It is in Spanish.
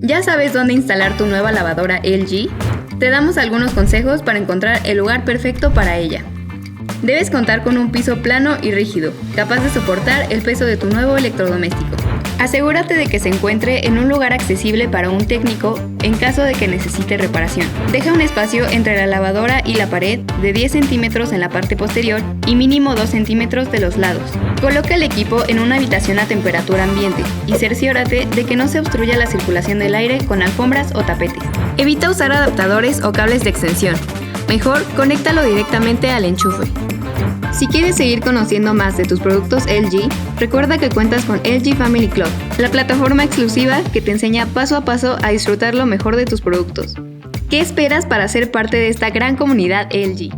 ¿Ya sabes dónde instalar tu nueva lavadora LG? Te damos algunos consejos para encontrar el lugar perfecto para ella. Debes contar con un piso plano y rígido, capaz de soportar el peso de tu nuevo electrodoméstico. Asegúrate de que se encuentre en un lugar accesible para un técnico en caso de que necesite reparación. Deja un espacio entre la lavadora y la pared de 10 centímetros en la parte posterior y mínimo 2 centímetros de los lados. Coloca el equipo en una habitación a temperatura ambiente y cerciórate de que no se obstruya la circulación del aire con alfombras o tapetes. Evita usar adaptadores o cables de extensión. Mejor, conéctalo directamente al enchufe. Si quieres seguir conociendo más de tus productos LG, recuerda que cuentas con LG Family Club, la plataforma exclusiva que te enseña paso a paso a disfrutar lo mejor de tus productos. ¿Qué esperas para ser parte de esta gran comunidad LG?